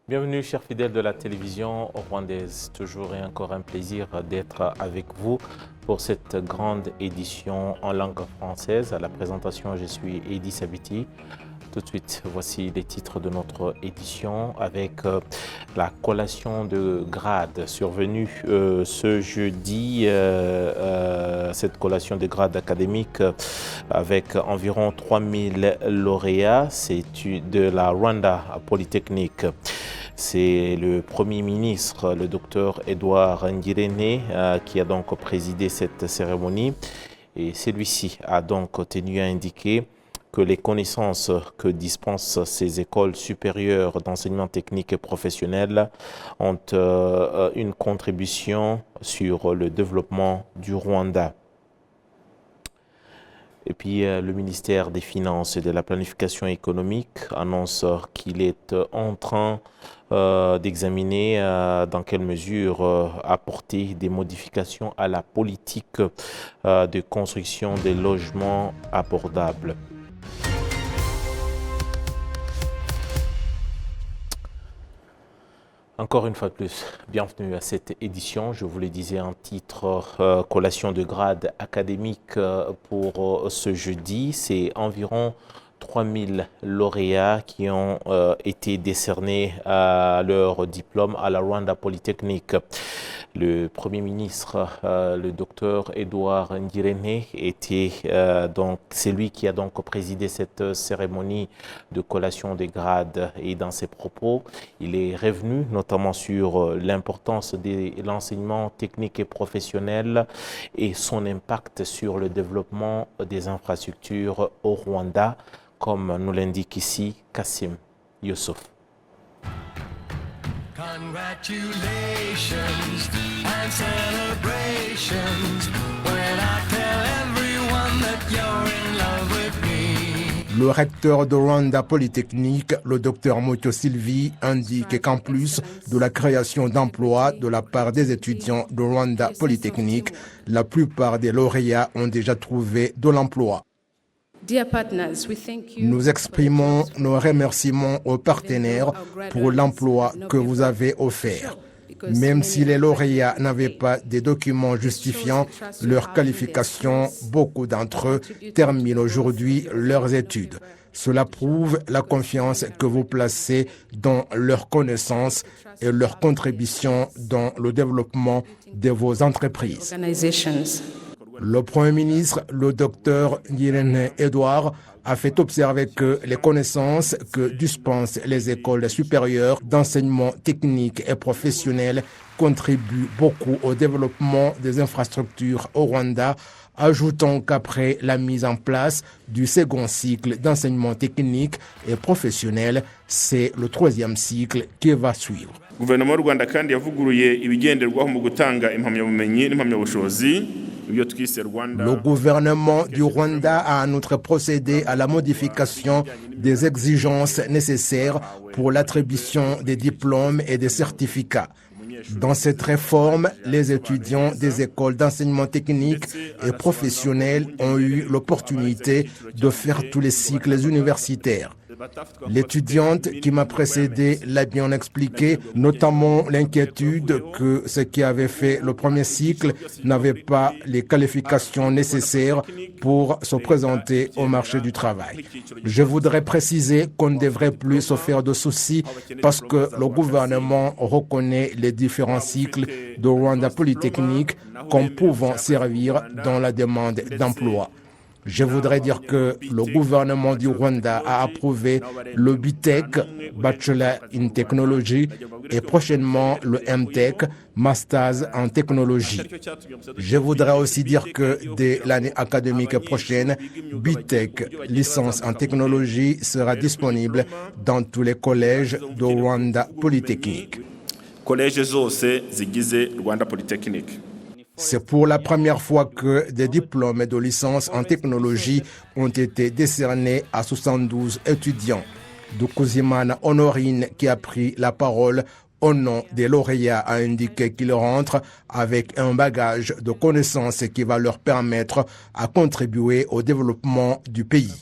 Bienvenue, chers fidèles de la télévision rwandaise. Toujours et encore un plaisir d'être avec vous pour cette grande édition en langue française. À la présentation, je suis Eddy Sabiti. Tout de suite, voici les titres de notre édition avec la collation de grade survenue ce jeudi. Cette collation de grade académique avec environ 3000 lauréats. C'est de la Rwanda Polytechnique. C'est le Premier ministre, le docteur Edouard Ngirente, qui a donc présidé cette cérémonie. Et celui-ci a donc tenu à indiquer que les connaissances que dispensent ces écoles supérieures d'enseignement technique et professionnel ont une contribution sur le développement du Rwanda. Et puis, le ministère des Finances et de la Planification économique annonce qu'il est en train d'examiner dans quelle mesure apporter des modifications à la politique de construction des logements abordables. Encore une fois de plus, bienvenue à cette édition. Je vous le disais en titre, collation de grade académique pour ce jeudi. C'est environ 3000 lauréats qui ont été décernés à leur diplôme à la Rwanda Polytechnique. Le Premier ministre, le docteur Edouard Ngirente, était donc c'est lui qui a donc présidé cette cérémonie de collation des grades. Et dans ses propos, il est revenu notamment sur l'importance de l'enseignement technique et professionnel et son impact sur le développement des infrastructures au Rwanda, comme nous l'indique ici Kassim Youssouf. Congratulations and celebrations when I tell everyone that you're in love with me. Le recteur de Rwanda Polytechnique, le docteur Mucyo Sylvie, indique qu'en plus de la création d'emplois de la part des étudiants de Rwanda Polytechnique, la plupart des lauréats ont déjà trouvé de l'emploi. Nous exprimons nos remerciements aux partenaires pour l'emploi que vous avez offert. Même si les lauréats n'avaient pas des documents justifiant leur qualification, beaucoup d'entre eux terminent aujourd'hui leurs études. Cela prouve la confiance que vous placez dans leurs connaissances et leur contribution dans le développement de vos entreprises. Le Premier ministre, le docteur Ngirente Edouard, a fait observer que les connaissances que dispensent les écoles supérieures d'enseignement technique et professionnel contribuent beaucoup au développement des infrastructures au Rwanda, ajoutant qu'après la mise en place du second cycle d'enseignement technique et professionnel, c'est le troisième cycle qui va suivre. Guverinoma y'u Rwanda kandi yavuguruye ibigenderwaho mu gutanga impamyabumenyi n'impamyabushobozi. Le gouvernement du Rwanda a en outre procédé à la modification des exigences nécessaires pour l'attribution des diplômes et des certificats. Dans cette réforme, les étudiants des écoles d'enseignement technique et professionnel ont eu l'opportunité de faire tous les cycles universitaires. L'étudiante qui m'a précédé l'a bien expliqué, notamment l'inquiétude que ceux qui avaient fait le premier cycle n'avaient pas les qualifications nécessaires pour se présenter au marché du travail. Je voudrais préciser qu'on ne devrait plus se faire de soucis parce que le gouvernement reconnaît les différents cycles de Rwanda Polytechnique comme pouvant servir dans la demande d'emploi. Je voudrais dire que le gouvernement du Rwanda a approuvé le BTech, Bachelor in Technology, et prochainement le MTech, Masters en Technologie. Je voudrais aussi dire que dès l'année académique prochaine, BTech, licence en technologie, sera disponible dans tous les collèges de Rwanda Polytechnique. Collège zose zigize Rwanda Polytechnique. C'est pour la première fois que des diplômes de licence en technologie ont été décernés à 72 étudiants. Dukuzimana Honorine, qui a pris la parole au nom des lauréats, a indiqué qu'ils rentrent avec un bagage de connaissances qui va leur permettre à contribuer au développement du pays.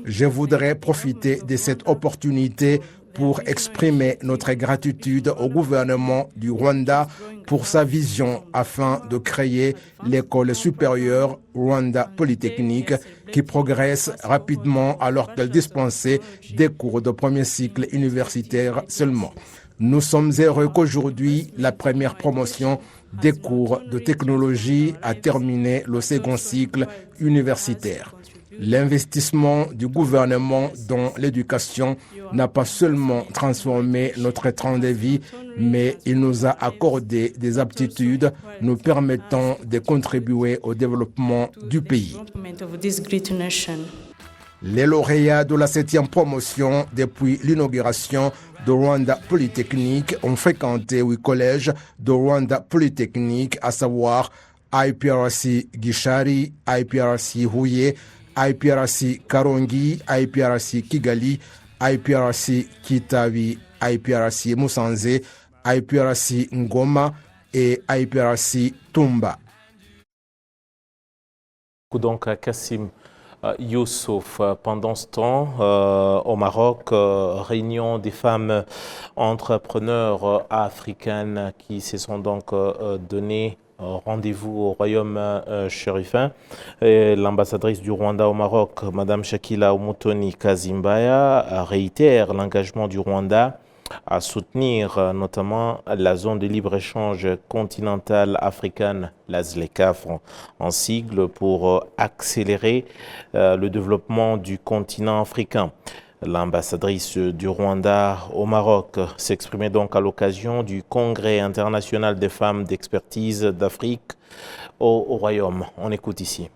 Je voudrais profiter de cette opportunité pour exprimer notre gratitude au gouvernement du Rwanda pour sa vision afin de créer l'école supérieure Rwanda Polytechnique qui progresse rapidement alors qu'elle dispensait des cours de premier cycle universitaire seulement. Nous sommes heureux qu'aujourd'hui, la première promotion des cours de technologie a terminé le second cycle universitaire. L'investissement du gouvernement dans l'éducation n'a pas seulement transformé notre train de vie, mais il nous a accordé des aptitudes nous permettant de contribuer au développement du pays. Les lauréats de la 7e promotion depuis l'inauguration de Rwanda Polytechnique ont fréquenté 8 collèges de Rwanda Polytechnique, à savoir IPRC Gishari, IPRC Huye, IPRC Karongi, IPRC Kigali, IPRC Kitabi, IPRC Musanze, IPRC Ngoma et IPRC Tumba. Donc, Kassim Youssouf, pendant ce temps, au Maroc, réunion des femmes entrepreneurs africaines qui se sont donc données rendez-vous au royaume chérifin. L'ambassadrice du Rwanda au Maroc, Mme Shakila Umutoni Kazimbaya, réitère l'engagement du Rwanda à soutenir notamment la zone de libre-échange continentale africaine, la ZLECAf, en sigle, pour accélérer le développement du continent africain. L'ambassadrice du Rwanda au Maroc s'exprimait donc à l'occasion du Congrès international des femmes d'expertise d'Afrique au Royaume. On écoute ici.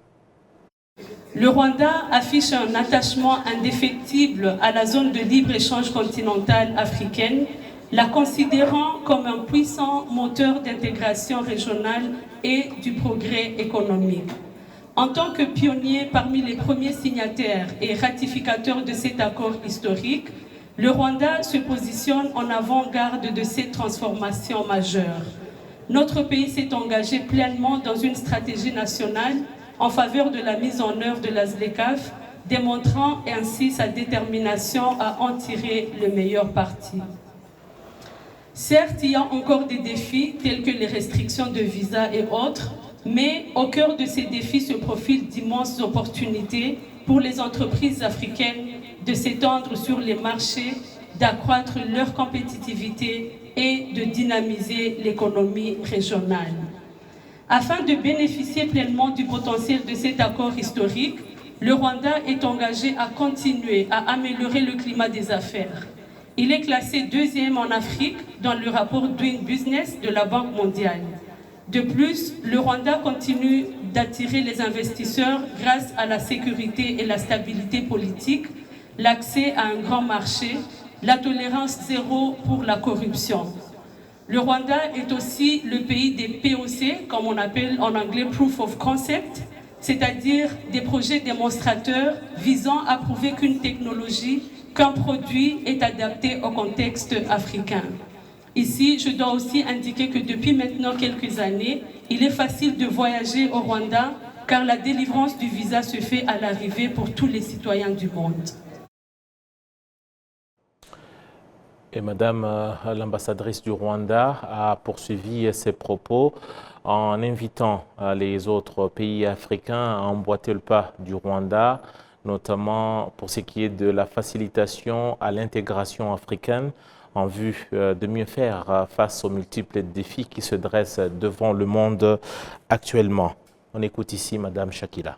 Le Rwanda affiche un attachement indéfectible à la zone de libre-échange continentale africaine, la considérant comme un puissant moteur d'intégration régionale et du progrès économique. En tant que pionnier parmi les premiers signataires et ratificateurs de cet accord historique, le Rwanda se positionne en avant-garde de ces transformations majeures. Notre pays s'est engagé pleinement dans une stratégie nationale en faveur de la mise en œuvre de la ZLECAf, démontrant ainsi sa détermination à en tirer le meilleur parti. Certes, il y a encore des défis tels que les restrictions de visa et autres, mais au cœur de ces défis se profilent d'immenses opportunités pour les entreprises africaines de s'étendre sur les marchés, d'accroître leur compétitivité et de dynamiser l'économie régionale. Afin de bénéficier pleinement du potentiel de cet accord historique, le Rwanda est engagé à continuer à améliorer le climat des affaires. Il est classé 2e en Afrique dans le rapport Doing Business de la Banque mondiale. De plus, le Rwanda continue d'attirer les investisseurs grâce à la sécurité et la stabilité politique, l'accès à un grand marché, la tolérance zéro pour la corruption. Le Rwanda est aussi le pays des POC, comme on appelle en anglais Proof of Concept, c'est-à-dire des projets démonstrateurs visant à prouver qu'une technologie, qu'un produit est adapté au contexte africain. Ici, je dois aussi indiquer que depuis maintenant quelques années, il est facile de voyager au Rwanda car la délivrance du visa se fait à l'arrivée pour tous les citoyens du monde. Et Madame l'ambassadrice du Rwanda a poursuivi ses propos en invitant les autres pays africains à emboîter le pas du Rwanda, notamment pour ce qui est de la facilitation à l'intégration africaine en vue de mieux faire face aux multiples défis qui se dressent devant le monde actuellement. On écoute ici Madame Shakila.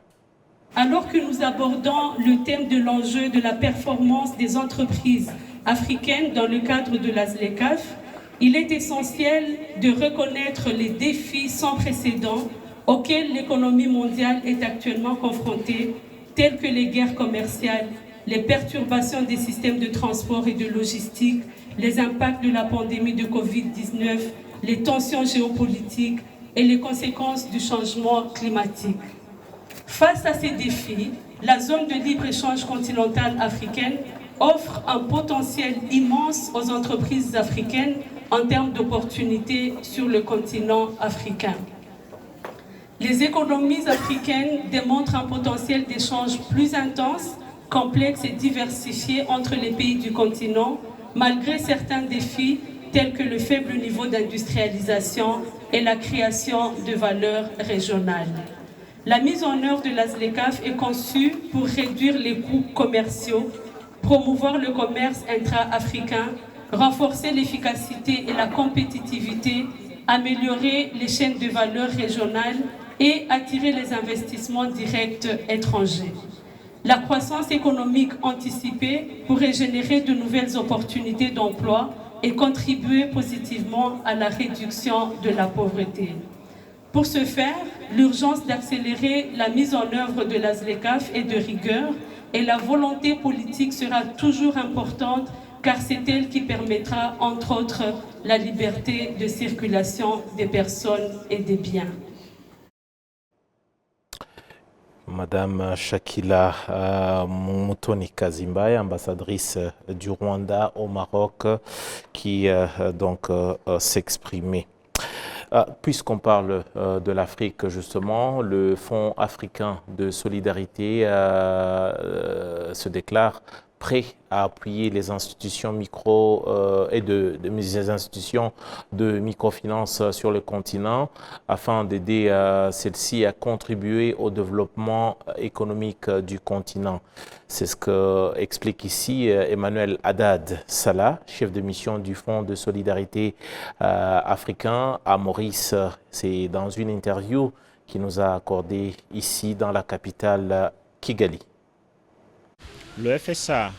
Alors que nous abordons le thème de l'enjeu de la performance des entreprises africaines dans le cadre de la ZLECAf, il est essentiel de reconnaître les défis sans précédent auxquels l'économie mondiale est actuellement confrontée, tels que les guerres commerciales, les perturbations des systèmes de transport et de logistique, les impacts de la pandémie de Covid-19, les tensions géopolitiques et les conséquences du changement climatique. Face à ces défis, la zone de libre-échange continentale africaine offre un potentiel immense aux entreprises africaines en termes d'opportunités sur le continent africain. Les économies africaines démontrent un potentiel d'échange plus intense, complexe et diversifié entre les pays du continent, malgré certains défis tels que le faible niveau d'industrialisation et la création de valeurs régionales. La mise en œuvre de la ZLECAf est conçue pour réduire les coûts commerciaux, promouvoir le commerce intra-africain, renforcer l'efficacité et la compétitivité, améliorer les chaînes de valeur régionales et attirer les investissements directs étrangers. La croissance économique anticipée pourrait générer de nouvelles opportunités d'emploi et contribuer positivement à la réduction de la pauvreté. Pour ce faire, l'urgence d'accélérer la mise en œuvre de la ZLECAf est de rigueur et la volonté politique sera toujours importante car c'est elle qui permettra, entre autres, la liberté de circulation des personnes et des biens. Madame Shakila Mutoni Kazimbaye, ambassadrice du Rwanda au Maroc, qui s'exprimait. Puisqu'on parle de l'Afrique, justement, le Fonds africain de solidarité se déclare prêt à appuyer les institutions les institutions de microfinance sur le continent afin d'aider celles-ci à contribuer au développement économique du continent. C'est ce que explique ici Emmanuel Haddad Salah, chef de mission du Fonds de solidarité africain à Maurice. C'est dans une interview qu'il nous a accordée ici dans la capitale Kigali. Le FSA,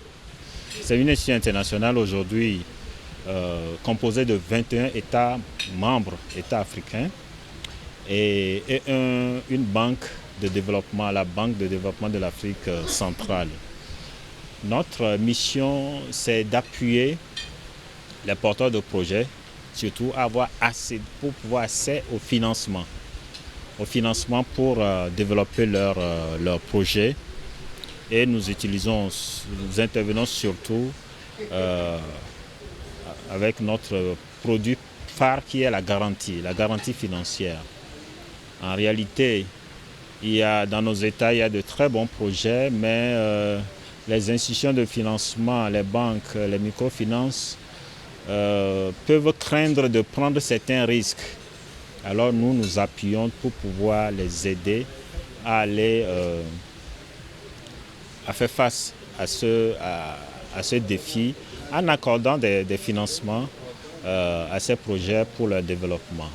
c'est une institution internationale aujourd'hui composée de 21 États membres, États africains, et une banque de développement, la Banque de développement de l'Afrique centrale. Notre mission, c'est d'appuyer les porteurs de projets, surtout avoir pour pouvoir accès au financement pour développer leurs projets. Et nous intervenons surtout avec notre produit phare qui est la garantie financière. En réalité, dans nos États, il y a de très bons projets, mais les institutions de financement, les banques, les microfinances peuvent craindre de prendre certains risques. Alors nous appuyons pour pouvoir les aider à faire face à ce défi en accordant des financements à ces projets pour leur développement.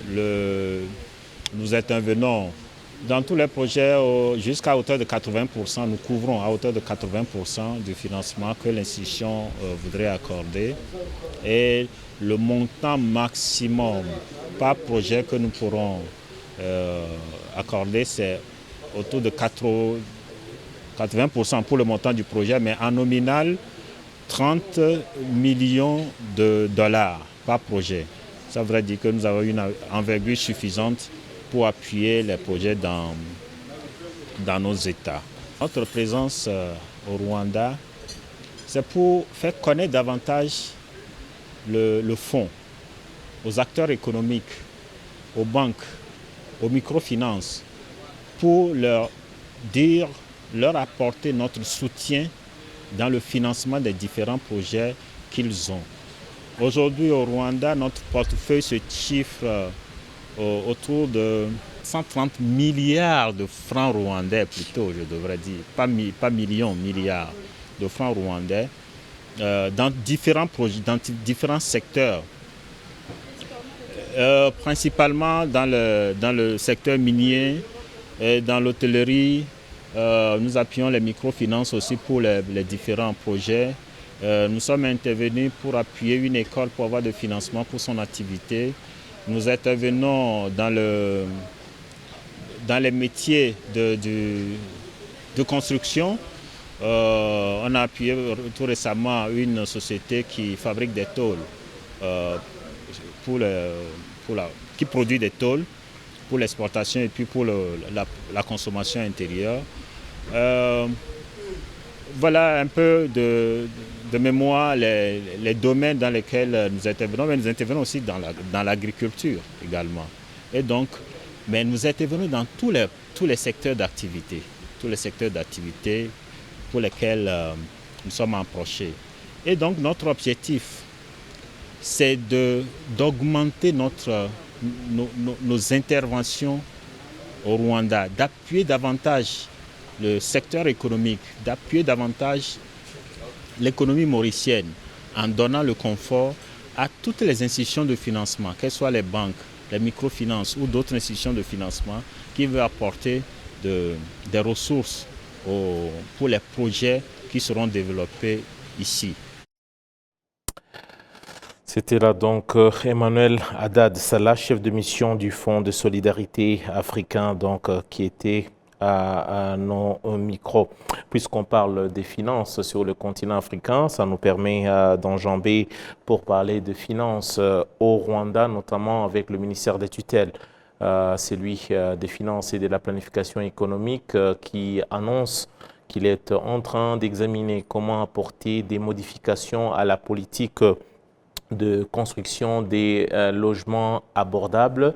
Nous intervenons dans tous les projets jusqu'à hauteur de 80%. Nous couvrons à hauteur de 80% du financement que l'institution voudrait accorder. Et le montant maximum par projet que nous pourrons accorder, c'est autour de 80% pour le montant du projet, mais en nominal, 30 millions de dollars par projet. Ça voudrait dire que nous avons une envergure suffisante pour appuyer les projets dans nos États. Notre présence au Rwanda, c'est pour faire connaître davantage le fonds aux acteurs économiques, aux banques, aux microfinances, pour leur apporter notre soutien dans le financement des différents projets qu'ils ont. Aujourd'hui au Rwanda, notre portefeuille se chiffre autour de 130 milliards de francs rwandais plutôt, je devrais dire, pas millions, milliards de francs rwandais dans différents projets, dans différents secteurs. Principalement dans le secteur minier, et dans l'hôtellerie. Nous appuyons les microfinances aussi pour les différents projets. Nous sommes intervenus pour appuyer une école pour avoir de financement pour son activité. Nous intervenons dans les métiers de construction. On a appuyé tout récemment une société qui fabrique des tôles, qui produit des tôles pour l'exportation et puis pour la consommation intérieure. voilà un peu de mémoire les domaines dans lesquels nous intervenons, mais nous intervenons aussi dans l'agriculture également. Et donc, mais nous intervenons dans tous les secteurs d'activité, pour lesquels nous sommes approchés. Et donc, notre objectif, c'est d'augmenter nos interventions au Rwanda, d'appuyer davantage le secteur économique, d'appuyer davantage l'économie mauricienne en donnant le confort à toutes les institutions de financement, qu'elles soient les banques, les microfinances ou d'autres institutions de financement qui veulent apporter des ressources pour les projets qui seront développés ici. C'était là donc Emmanuel Haddad Salah, chef de mission du Fonds de solidarité africain, donc, qui était à nos micros. Puisqu'on parle des finances sur le continent africain, ça nous permet d'enjamber pour parler de finances au Rwanda, notamment avec le ministère des tutelles. C'est lui des finances et de la planification économique qui annonce qu'il est en train d'examiner comment apporter des modifications à la politique de construction des logements abordables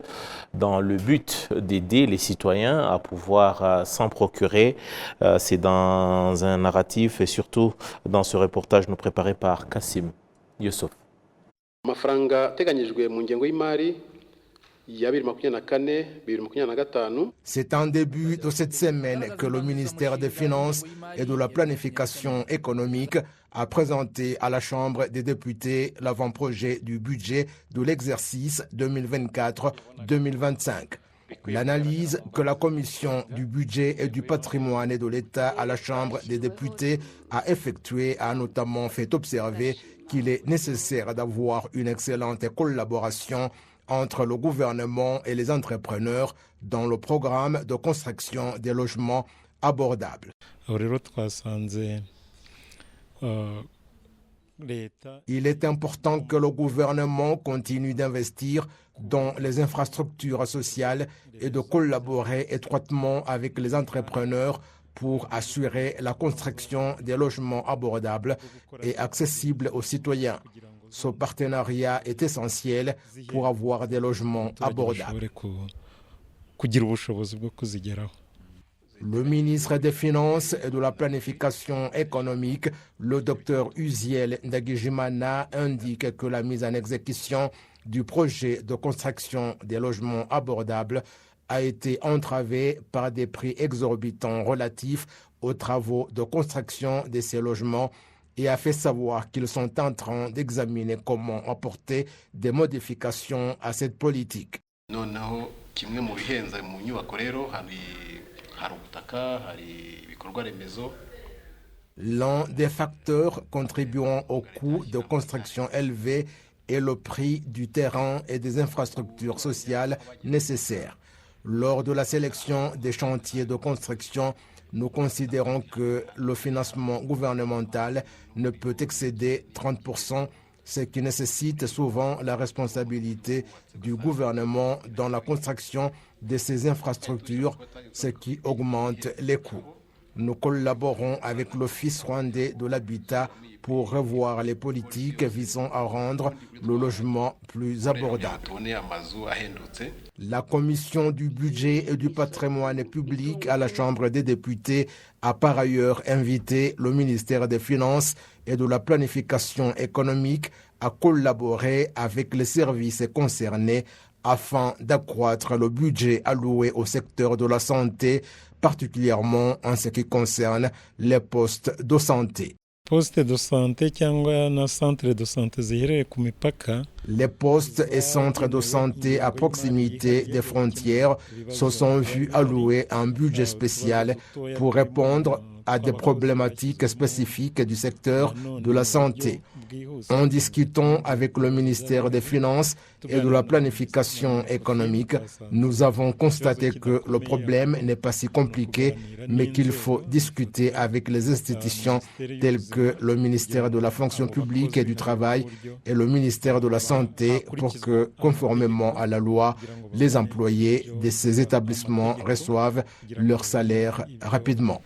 dans le but d'aider les citoyens à pouvoir s'en procurer. C'est dans un narratif et surtout dans ce reportage nous préparé par Kassim Youssouf. C'est en début de cette semaine que le ministère des Finances et de la Planification économique a présenté à la Chambre des députés l'avant-projet du budget de l'exercice 2024-2025. L'analyse que la Commission du budget et du patrimoine et de l'État à la Chambre des députés a effectuée a notamment fait observer qu'il est nécessaire d'avoir une excellente collaboration entre le gouvernement et les entrepreneurs dans le programme de construction des logements abordables. Il est important que le gouvernement continue d'investir dans les infrastructures sociales et de collaborer étroitement avec les entrepreneurs pour assurer la construction des logements abordables et accessibles aux citoyens. Ce partenariat est essentiel pour avoir des logements abordables. Le ministre des Finances et de la Planification économique, le Dr Uziel Ndagijimana, indique que la mise en exécution du projet de construction des logements abordables a été entravée par des prix exorbitants relatifs aux travaux de construction de ces logements et a fait savoir qu'ils sont en train d'examiner comment apporter des modifications à cette politique. L'un des facteurs contribuant au coût de construction élevé est le prix du terrain et des infrastructures sociales nécessaires. Lors de la sélection des chantiers de construction, nous considérons que le financement gouvernemental ne peut excéder 30%, ce qui nécessite souvent la responsabilité du gouvernement dans la construction de ces infrastructures, ce qui augmente les coûts. Nous collaborons avec l'Office rwandais de l'habitat pour revoir les politiques visant à rendre le logement plus abordable. La Commission du budget et du patrimoine public à la Chambre des députés a par ailleurs invité le ministère des Finances et de la Planification économique à collaborer avec les services concernés afin d'accroître le budget alloué au secteur de la santé, particulièrement en ce qui concerne les postes de santé. Les postes et centres de santé à proximité des frontières se sont vus allouer un budget spécial pour répondre à des problématiques spécifiques du secteur de la santé. En discutant avec le ministère des Finances et de la Planification économique, nous avons constaté que le problème n'est pas si compliqué, mais qu'il faut discuter avec les institutions telles que le ministère de la Fonction publique et du Travail et le ministère de la Santé pour que, conformément à la loi, les employés de ces établissements reçoivent leur salaire rapidement.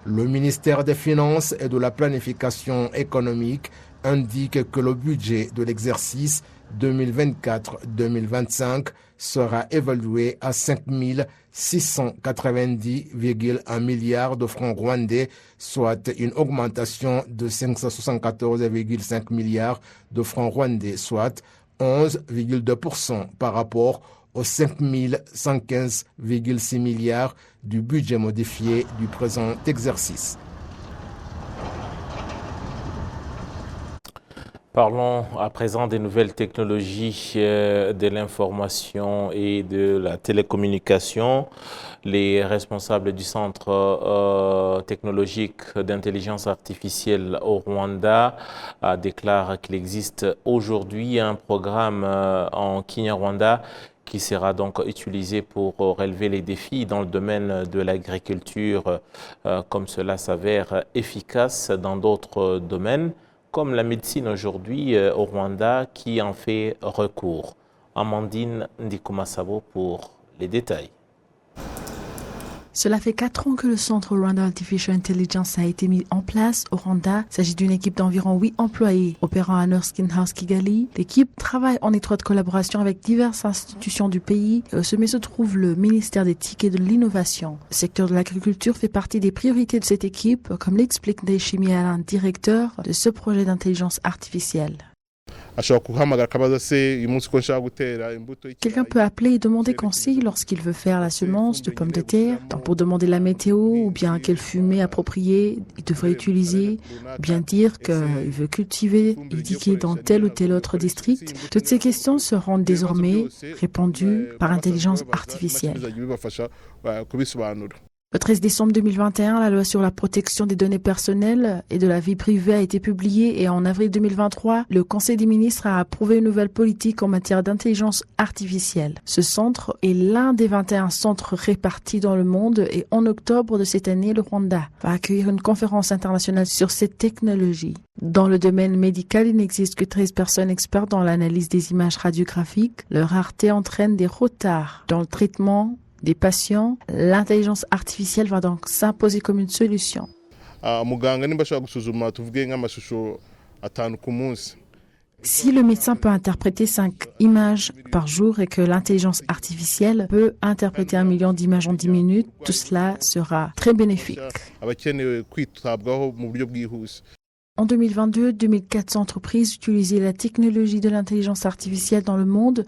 Le ministère des Finances et de la Planification économique indique que le budget de l'exercice 2024-2025 sera évalué à 5 690,1 milliards de francs rwandais, soit une augmentation de 574,5 milliards de francs rwandais, soit 11,2% par rapport aux 5 115,6 milliards du budget modifié du présent exercice. Parlons à présent des nouvelles technologies de l'information et de la télécommunication. Les responsables du Centre technologique d'intelligence artificielle au Rwanda déclarent qu'il existe aujourd'hui un programme en Kinyarwanda qui sera donc utilisé pour relever les défis dans le domaine de l'agriculture, comme cela s'avère efficace dans d'autres domaines, comme la médecine aujourd'hui au Rwanda qui en fait recours. Amandine Ndikumasabo pour les détails. Cela fait 4 ans que le Centre Rwanda Artificial Intelligence a été mis en place au Rwanda. Il s'agit d'une équipe d'environ 8 employés opérant à Nurskin House Kigali. L'équipe travaille en étroite collaboration avec diverses institutions du pays. Au sommet se trouve le ministère d'éthique et de l'innovation. Le secteur de l'agriculture fait partie des priorités de cette équipe, comme l'explique Ndayishimiye Alain, directeur de ce projet d'intelligence artificielle. Quelqu'un peut appeler et demander conseil lorsqu'il veut faire la semence de pommes de terre, pour demander la météo ou bien quelle fumée appropriée il devrait utiliser, ou bien dire qu'il veut cultiver, indiquer dans tel ou tel autre district. Toutes ces questions seront désormais répondues par intelligence artificielle. Le 13 décembre 2021, la loi sur la protection des données personnelles et de la vie privée a été publiée et en avril 2023, le Conseil des ministres a approuvé une nouvelle politique en matière d'intelligence artificielle. Ce centre est l'un des 21 centres répartis dans le monde et en octobre de cette année, le Rwanda va accueillir une conférence internationale sur cette technologie. Dans le domaine médical, il n'existe que 13 personnes expertes dans l'analyse des images radiographiques. Leur rareté entraîne des retards dans le traitement des patients. L'intelligence artificielle va donc s'imposer comme une solution. Si le médecin peut interpréter 5 images par jour et que l'intelligence artificielle peut interpréter 1 million d'images en 10 minutes, tout cela sera très bénéfique. En 2022, 2400 entreprises utilisaient la technologie de l'intelligence artificielle dans le monde,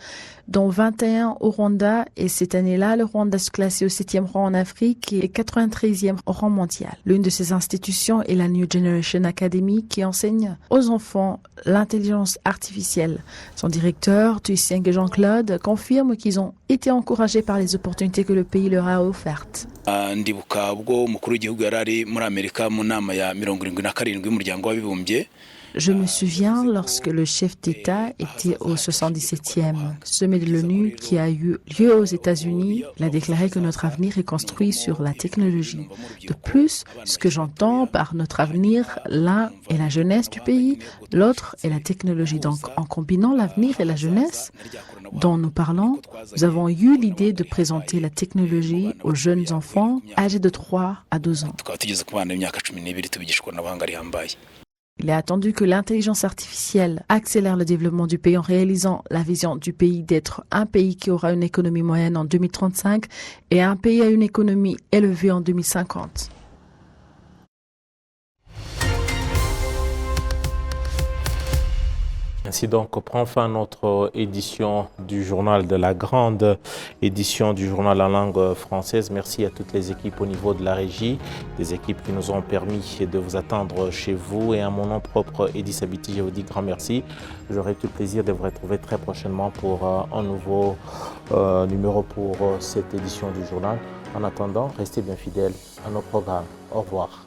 dont 21 au Rwanda. Et cette année-là, le Rwanda se classait au 7e rang en Afrique et 93e au rang mondial. L'une de ces institutions est la New Generation Academy qui enseigne aux enfants l'intelligence artificielle. Son directeur, Tuyisenge Jean-Claude, confirme qu'ils ont été encouragés par les opportunités que le pays leur a offertes. ndibuka ubwo umukuru w'igihugu yarari muri Amerika mu nama ya 77 y'umuryango w'abibumbye. Je me souviens lorsque le chef d'État était au 77e sommet de l'ONU qui a eu lieu aux États-Unis. Il a déclaré que notre avenir est construit sur la technologie. De plus, ce que j'entends par notre avenir, l'un est la jeunesse du pays, l'autre est la technologie. Donc, en combinant l'avenir et la jeunesse dont nous parlons, nous avons eu l'idée de présenter la technologie aux jeunes enfants âgés de 3 à 12 ans. Il est attendu que l'intelligence artificielle accélère le développement du pays en réalisant la vision du pays d'être un pays qui aura une économie moyenne en 2035 et un pays à une économie élevée en 2050. Ainsi donc prend fin notre édition du journal, de la grande édition du journal en langue française. Merci à toutes les équipes au niveau de la régie, des équipes qui nous ont permis de vous attendre chez vous. Et à mon nom propre, Eddy Sabiti, je vous dis grand merci. J'aurai tout le plaisir de vous retrouver très prochainement pour un nouveau numéro pour cette édition du journal. En attendant, restez bien fidèles à nos programmes. Au revoir.